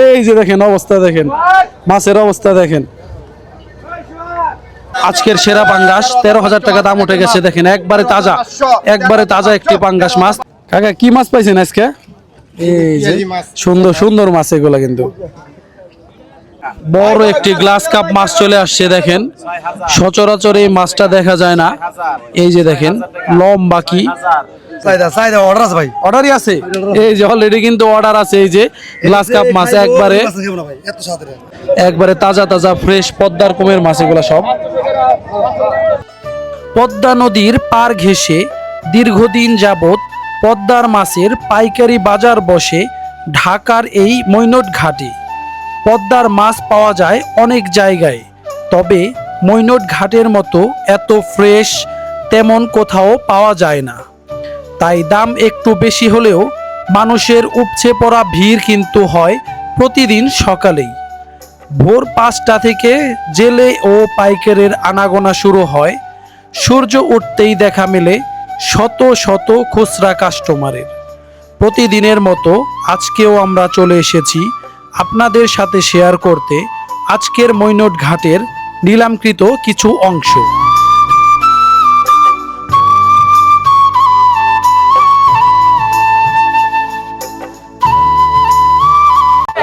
এই যে দেখেন অবস্থা, দেখেন মাছের অবস্থা দেখেন। আজকের সেরা পাঙ্গাস 13,000 টাকা দাম উঠে গেছে। দেখেন একবারে তাজা, একবারে তাজা একটি পাঙ্গাস মাছ। কাকা কি মাছ পাইছেন আজকে? এই যে সুন্দর সুন্দর মাছ এগুলা, কিন্তু বড় একটি গ্লাস কাপ মাছ চলে আসছে। দেখেন সচরাচর এই মাছটা দেখা যায় না। এই যে দেখেন লম্বা কি অর্ডারই আছে, এই যে অলরেডি কিন্তু অর্ডার আছে। এই যে গ্লাস কাপ মাছ একবারে তাজা তাজা ফ্রেশ পদ্মার কমের মাছ এগুলা সব। পদ্মা নদীর পার ঘেঁষে দীর্ঘদিন যাবৎ পদ্মার মাছের পাইকারি বাজার বসে ঢাকার এই মৈনট ঘাটে। পদ্মার মাছ পাওয়া যায় অনেক জায়গায়, তবে মৈনট ঘাটের মতো এত ফ্রেশ তেমন কোথাও পাওয়া যায় না। তাই দাম একটু বেশি হলেও মানুষের উপচে পড়া ভিড় কিন্তু হয় প্রতিদিন সকালেই। ভোর 5টা থেকে জেলে ও পাইকারের আনাগোনা শুরু হয়। সূর্য উঠতেই দেখা মেলে শত শত খুচরা কাস্টমারের। প্রতিদিনের মতো আজকেও আমরা চলে এসেছি আপনাদের সাথে শেয়ার করতে আজকের মৈনট ঘাটের নিলামকৃত কিছু অংশ।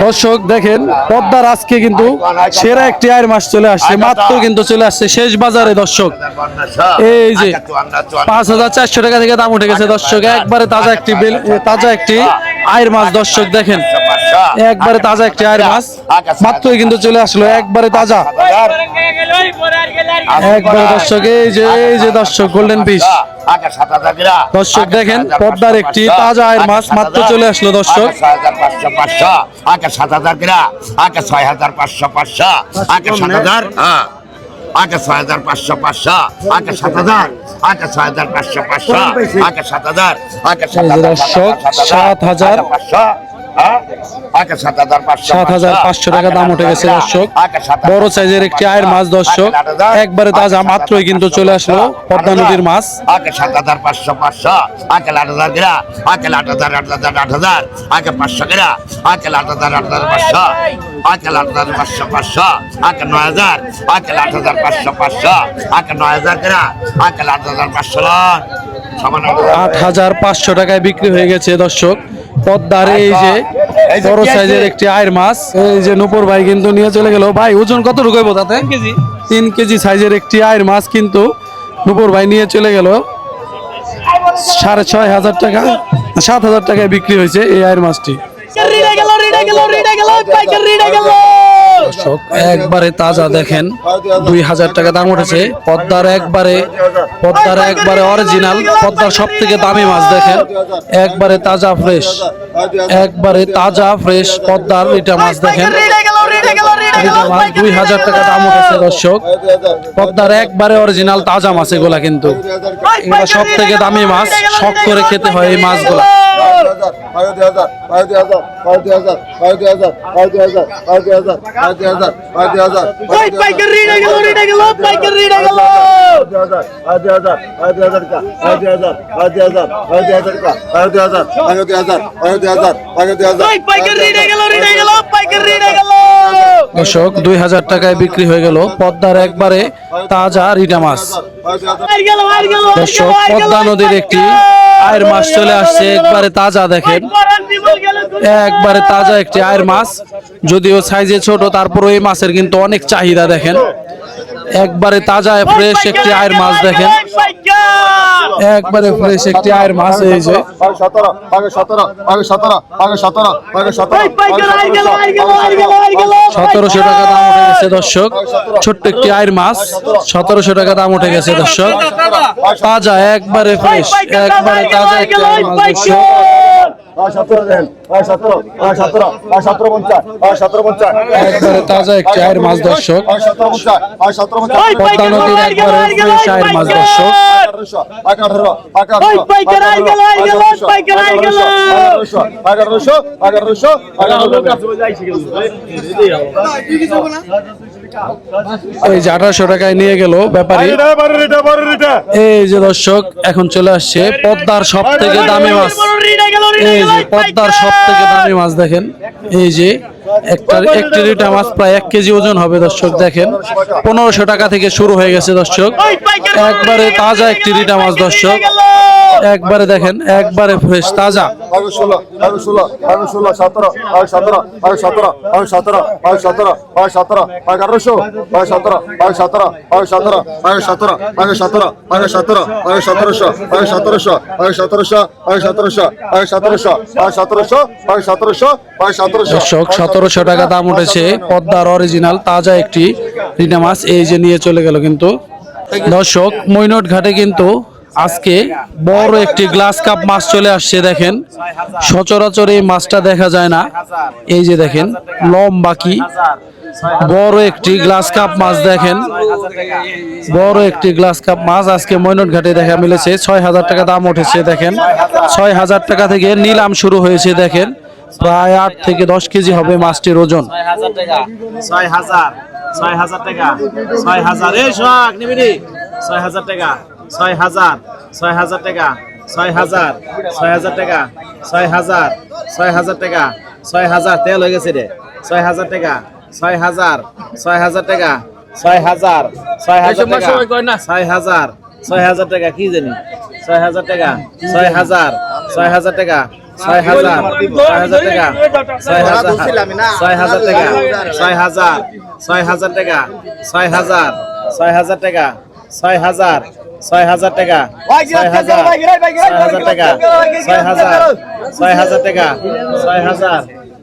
দর্শক দেখেন পদ্মার আজকে কিন্তু সেরা একটি আয়ের মাছ চলে আসছে, মাত্র কিন্তু চলে আসছে শেষ বাজারে। দর্শক এই যে 5,400 টাকা থেকে দাম উঠে গেছে। দর্শক একবারে তাজা একটি আয়ের মাছ। দর্শক দেখেন একবারে তাজা একটি আয়ের মাছ মাত্রই কিন্তু চলে আসলো, একবারে তাজা একবারে। দর্শক এই যে দর্শক গোল্ডেন ফিশ। দর্শক দেখেন পদ্মার একটি তাজা আয়ের মাছ মাত্র চলে আসলো। দর্শক 7,000 গ্রা, 6,500, 500, 7,000, 6,500, 500, 7,000, 6,500, 500, 7,000, দর্শক 7,500 টাকা দাম উঠে গেছে। দর্শক বড় সাইজের একটি আয়ের মাছ। দর্শক একবারে তাজা মাত্রই কিন্তু চলে আসলো পদ্মা নদীর মাছ। 7,500, 500, 8,000 গ্রা, 8,000, 8,000, 500 গ্রা, 8,000, 500, 8,500, 500, 9,000, 8,000, 500, 500, 9,000 গ্রা, 8,500, 8,500 টাকায় বিক্রি হয়ে গেছে। দর্শক পদ্মার এই যে বড় সাইজের একটি আয়ের মাছ, এই যে নূপুর ভাই কিন্তু নিয়ে চলে গেল। ভাই ওজন কত রকম তাতে? 3 কেজি সাইজের একটি আয়ের মাছ কিন্তু নূপুর ভাই নিয়ে চলে গেল। 6,500 টাকা, 7,000 টাকায় বিক্রি হয়েছে এই আয়ের মাছটি। একবারে তাজা দেখেন 2,000 টাকা দাম উঠেছে। পদ্মার একবারে অরিজিনাল, পদ্মার সব থেকে দামি মাছ। দেখেন একবারে তাজা ফ্রেশ, একবারে তাজা ফ্রেশ পদ্মার এটা মাছ। দেখেন 2,000 টাকা দাম উঠেছে। দর্শক পদ্মার একবারে অরিজিনাল তাজা মাছ এগুলা, কিন্তু এগুলা সব থেকে দামি মাছ, শখ করে খেতে হয় এই মাছগুলা। দর্শক 2,000 টাকায় বিক্রি হয়ে গেল পদ্মার একবারে তাজা রিটা মাছ। দর্শক পদ্মা নদীর একটি আয়ের মাছ চলে আসছে, একবারে তাজা। দেখেন একবারে তাজা একটি আয়ের মাছ, যদিও সাইজে ছোট, তারপরে এই মাছের কিন্তু অনেক চাহিদা। দেখেন একবারে তাজা ফ্রেশ একটি আয়ের মাছ। দেখেন একবারে ফ্রেশ একটি আয়ের মাছ। এই যে 1,700 টাকা দাম উঠে গেছে। দর্শক ছোট্ট একটি আয়ের মাছ 1,700 টাকা দাম উঠে গেছে। দর্শক তাজা একবারে ফ্রেশ, একবারে তাজা একটি আয়ের মাছ। দর্শক একবারে তাজা একটি আয়ের মাছ। দর্শক পদ্মা নদীর একবারে ফ্রেশ আয়ের মাছ। দর্শক এই যে 1,800 টাকায় নিয়ে গেল ব্যাপারী। এই যে দর্শক এখন চলে আসছে পদ্মার সব থেকে দামি মাছ। এই যে পদ্মার সব থেকে দামি মাছ। দেখেন এই যে একটি রিটা মাছ প্রায় 1 কেজি ওজন হবে দর্শক। দেখেন 1500 টাকা থেকে শুরু হয়ে গেছে দর্শক। একবারে তাজা একটি রিটা মাছ দর্শক, একবারে দেখেন একবারে ফ্রেশ তাজা। 16 17 17 17 17 17 17 17 1800 17 17 17 17 17 17 1700 1700 1700 1700 1700 1700 1700 দর্শক 1700 টাকা দাম উঠেছে পদ্মার অরিজিনাল তাজা একটি রিটা মাছ। এই যে নিয়ে চলে গেল কিন্তু দর্শক। মৈনট ঘাটে কিন্তু আজকে বড় একটি গ্লাস কাপ মাছ চলে আসছে। দেখেন সচরাচর এই মাছটা দেখা যায় না। এই যে দেখেন লম্বা কি বড় একটি গ্লাস কাপ মাছ। দেখেন বড় একটি গ্লাস কাপ মাছ আজকে মৈনট ঘাটে দেখা মিলেছে। 6000 টাকা দাম উঠেছে। দেখেন 6000 টাকা থেকে নিলাম শুরু হয়েছে। দেখেন প্রায় 8 থেকে 10 কেজি হবে মাছটির ওজন। 6000 টাকা 6000 6000 টাকা 6000 এই শখ নিবিনি 6000 টাকা 6000 6000 টাকা 6000 6000 টাকা 6000 6000 টাকা 6000 তেল হয়ে গেছে রে 6000 টাকা 6000 6000 টাকা 6000 6000 টাকা 6000 6000 টাকা কি জানি 6000 টাকা 6000 6000 টাকা 6000 6000 টাকা 6000 6000 টাকা 6000 6000 টাকা 6000 6000 টাকা 6000 6000 টাকা 6000 টাকা 6000 টাকা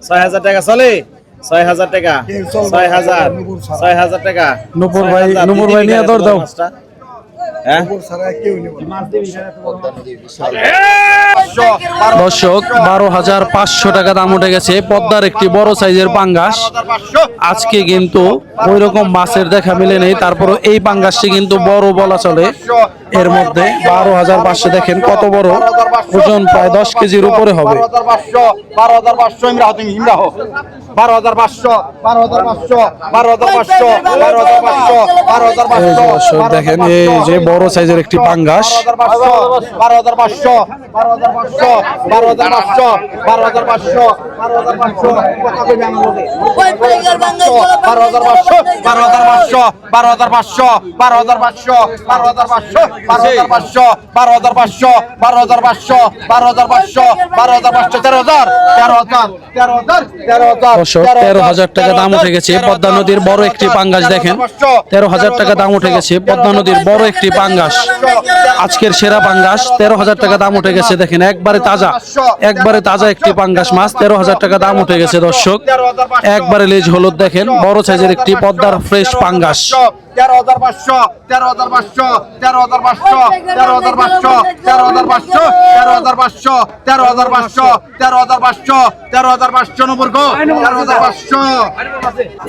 6000 টাকা চলে 6000 টাকা 6000 টাকা নূপুর ভাই নিয়ে দর দাও। হ্যাঁ দর্শক 12500 টাকা দাম উঠে গেছে পদ্মার একটি বড় সাইজের পাঙ্গাস। আজকে কিন্তু ওই রকম মাছের দেখা মিলে নেই, তারপরে এই পাঙ্গাসটি কিন্তু বড় বলা চলে। এর মধ্যে 12500 দেখেন কত বড়, ওজন প্রায় 10 কেজির উপরে হবে। 12500 ইমরাহ তুমি ইমরাহ 12500 12500 12500 12500 এই যে দর্শক দেখেন এই যে বড় সাইজের একটি পাঙ্গাস। 12500 12500 12500 12500 12500 কথা কইবে আমার লগে 12500 12500 12500 12500 12500 12500 12500 12500 12500 12500 দর্শক 13000 টাকা দাম উঠে গেছে পদ্মা নদীর বড় একটি পাঙ্গাস। দেখেন 13000 টাকা দাম উঠে গেছে পদ্মা নদীর বড় একটি পাঙ্গাস। আজকের সেরা পাঙ্গাস 13000 টাকা দাম উঠে গেছে। দেখেন একবারে তাজা একটি পাঙ্গাস মাছ 13000 টাকা দাম উঠে গেছে দর্শক। একবারে লেজ হলুদ দেখেন বড় সাইজের একটি পদ্মার ফ্রেশ পাঙ্গাস। 13500 13500 13500 13500 13500 13500 13500 13500 13500 নম্বর গো 13500।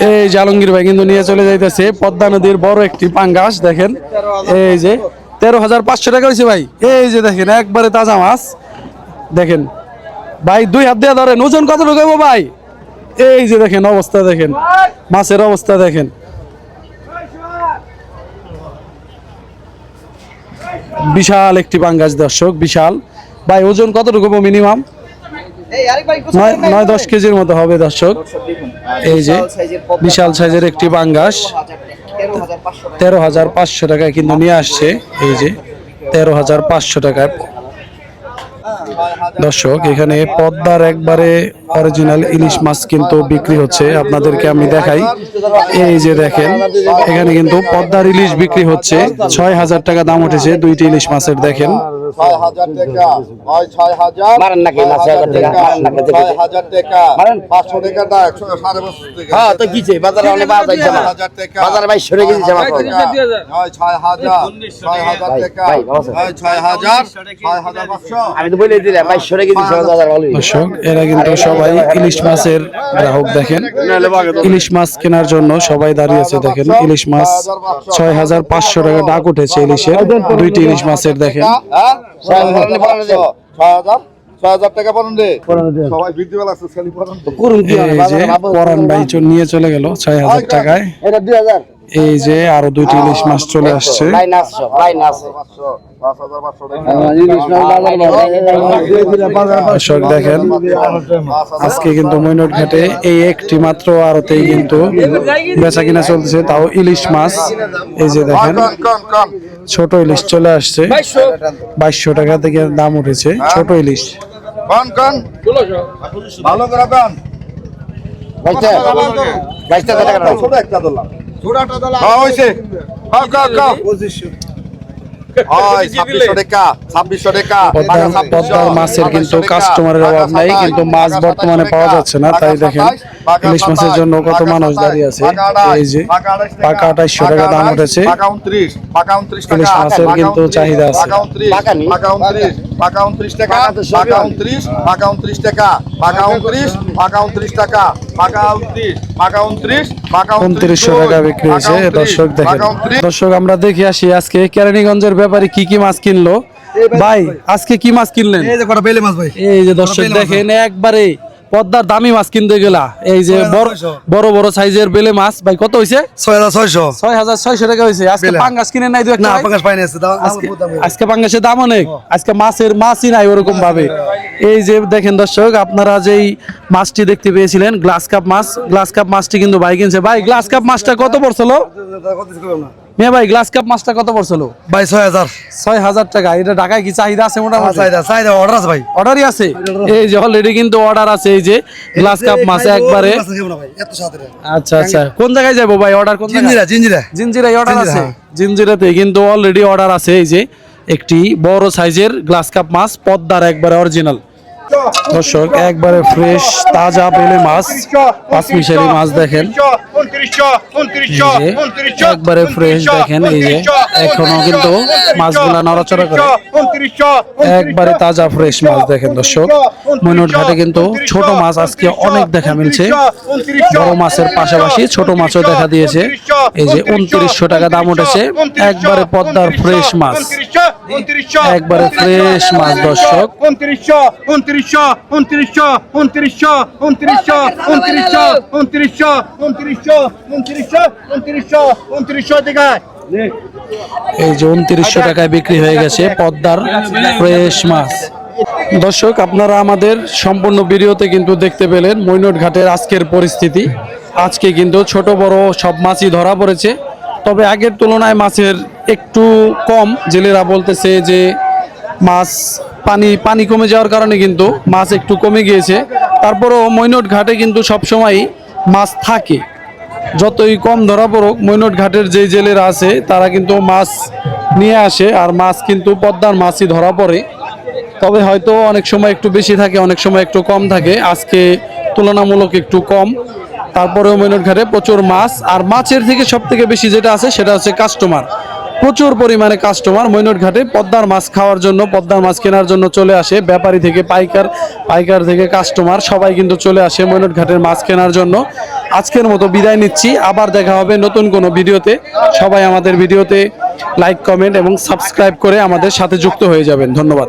এই জালঙ্গীর ভাই কিন্তু নিয়ে চলে যাইতেছে পদ্মা নদীর বড় একটি পাঙ্গাস। দেখেন এই যে 13500 টাকা হয়েছে ভাই। এই যে দেখেন একবারে তাজা মাছ। দেখেন ভাই 2 হাত দিয়ে ধরেন, ওজন কত ঢুকাবো ভাই? এই যে দেখেন অবস্থা, দেখেন মাছের অবস্থা দেখেন। বিশাল একটি পাঙ্গাস দর্শক, বিশাল। ভাই ওজন কত ঢুকাবো মিনিমাম? 9-10 কেজির মতো হবে দর্শক। এই যে বিশাল সাইজের একটি পাঙ্গাস 13500 টাকায় কিন্তু নিয়ে আসছে। এই যে 13500 টাকায় দর্শক। এখানে পদ্মার একবারে অরিজিনাল ইলিশ মাছ কিন্তু বিক্রি হচ্ছে, আপনাদেরকে আমি দেখাই। এই যে দেখেন এখানে কিন্তু পদ্মার ইলিশ বিক্রি হচ্ছে। 6000 টাকা দাম উঠেছে দুইটি ইলিশ মাছের। দেখেন 6000 টাকা হয় 6000 মারেন নাকি 6000 টাকা মারেন নাকি 6000 টাকা মারেন 500 টাকা না 105 টাকা। হ্যাঁ তো কিছে বাজারে অনেক বাজার যাচ্ছে না 6000 টাকা বাজারে 2200 টাকা দিছে মাত্র হয় 6000 টাকা হয় 6500 আমি তো বলে দিলাম 2200 টাকা দিছে বাজারে ভালোই। দর্শক এরা কিন্তু সবাই ইলিশ মাছের গ্রাহক। দেখেন ইলিশ মাছ কেনার জন্য সবাই দাঁড়িয়ে আছে। দেখেন ইলিশ মাছ 6500 টাকা ডাক উঠেছে ইলিশের, দুইটি ইলিশ মাছের। দেখেন 6000 টাকা পড়ুন রে সবাই বৃদ্ধি বেলা আছে খালি পড়ুন করুন কি এই যে পরান ভাই নিয়ে চলে গেল 6000 টাকায়। এটা 2000 এই যে আরো দুইটি ইলিশ মাছ চলে আসছে। দর্শক দেখেন আজকে কিন্তু মৈনট ঘাটে এই একটি মাত্র আড়তেই কিন্তু বেচা কিনা চলতেছে, তাও ইলিশ মাছ। এই যে দেখেন ছোট ইলিশ চলে আসছে, 2200 টাকা থেকে দাম উঠেছে ছোট ইলিশ। ভালো করে দেন পদ্মার মাছের কিন্তু কাস্টমারের অভাব নাই, কিন্তু মাছ বর্তমানে পাওয়া যাচ্ছে না। তাই দেখেন ইলিশ মাছের জন্য কত মানুষ দাঁড়িয়ে আছে। এই যে পাকা 2800 টাকা দাম উঠেছে। ইলিশ মাছের কিন্তু চাহিদা আছে। পাকা 29 টাকা, পাকা 29, পাকা 29 টাকা, পাকা 29, পাকা 29 টাকা, পাকা 29, পাকা 29, পাকা 2900 টাকা বিক্রি হয়েছে। দর্শক দেখেন, দর্শক আমরা দেখে আসি আজকে কেরানীগঞ্জের ব্যাপারে কি কি মাছ কিনলো। ভাই আজকে কি মাছ কিনলেন? এই যে কটা বেলে মাছ ভাই। এই যে দর্শক দেখেন একবারে পদ্মার দামি মাছ কিনতে গেলা। এই যে বড় বড় সাইজের বেলে মাছ ভাই কত হইছে? 6600 6600 টাকা হইছে। আজকে পাঙ্গাস কিনে নাই দুই একটা? না পাঙ্গাস পাইনি আছে দাও। আজকে পাঙ্গাসের দাম অনেক, আজকে মাছই নাই ওরকম ভাবে। এই যে দেখেন দর্শক আপনারা যেই মাছটি দেখতে পেয়েছিলেন গ্লাস কাপ মাছ, গ্লাস কাপ মাছটি কিন্তু ভাই কিনছে। ভাই গ্লাস কাপ মাছটা কত পড়ছিল? মেয়ে ভাই গ্লাস কাপ মাছটা কত পড়ছিল? ভাই 6000 টাকা। এটা ঢাকায় কি চাহিদা আছে? মোটামুটি চাহিদা অর্ডার আছে ভাই। অর্ডারই আছে। এই যে অলরেডি কিন্তু অর্ডার আছে। এই যে গ্লাস কাপ মাছ একবারে। আচ্ছা আচ্ছা, কোন জায়গায় যাবো ভাই? অর্ডার কোন জায়গায়? জিঞ্জিরায় অর্ডার আছে। জিঞ্জিরাতে কিন্তু অলরেডি অর্ডার আছে। এই যে একটি বড় সাইজের গ্লাস কাপ মাছ পদ্মার একবারে অরিজিনাল। দর্শক একবারে ফ্রেশ তাজা বেলে মাছ, পাঁচমিশালি মাছ দেখেন একবারে ফ্রেশ দেখেন। এই যে এখনো কিন্তু মাছগুলা নড়াচড়া করে, একবারে তাজা ফ্রেশ মাছ দেখেন। দর্শক মৈনট ঘাটে কিন্তু ছোট মাছ আজকে অনেক দেখা মিলছে, বড় মাছের পাশাপাশি ছোট মাছও দেখা দিয়েছে। এই যে 2900 টাকা দাম উঠেছে একবারে পদ্মার ফ্রেশ মাছ, একবারে ফ্রেশ মাছ। দর্শক 2900 টাকা। এই যে 2900 টাকায় বিক্রি হয়ে গেছে পদ্মার ফ্রেশ মাছ। দর্শক আপনারা আমাদের সম্পূর্ণ ভিডিওতে কিন্তু দেখতে পেলেন মৈনট ঘাটের আজকের পরিস্থিতি। আজকে কিন্তু ছোট বড় সব মাছই ধরা পড়েছে, তবে আগের তুলনায় মাছের একটু কম। জেলেরা বলতেছে যে মাছ পানি কমে যাওয়ার কারণে কিন্তু মাছ একটু কমে গিয়েছে। তারপরও মৈনট ঘাটে কিন্তু সবসময় মাছ থাকে, যতই কম ধরা পড়ুক মৈনট ঘাটের যে জেলেরা আছে তারা কিন্তু মাছ নিয়ে আসে, আর মাছ কিন্তু পদ্মার মাছই ধরা পড়ে। তবে হয়তো অনেক সময় একটু বেশি থাকে, অনেক সময় একটু কম থাকে। আজকে তুলনামূলক একটু কম, তারপরেও মৈনট ঘাটে প্রচুর মাছ। আর মাছের থেকে সব থেকে বেশি যেটা আছে সেটা হচ্ছে কাস্টমার, প্রচুর পরিমাণে কাস্টমার মৈনট ঘাটে পদ্মার মাছ খাওয়ার জন্য, পদ্মার মাছ কেনার জন্য চলে আসে। ব্যাপারী থেকে পাইকার থেকে কাস্টমার সবাই কিন্তু চলে আসে মৈনট ঘাটের মাছ কেনার জন্য। আজকের মতো বিদায় নিচ্ছি, আবার দেখা হবে নতুন কোনো ভিডিওতে। সবাই আমাদের ভিডিওতে লাইক, কমেন্ট এবং সাবস্ক্রাইব করে আমাদের সাথে যুক্ত হয়ে যাবেন। ধন্যবাদ।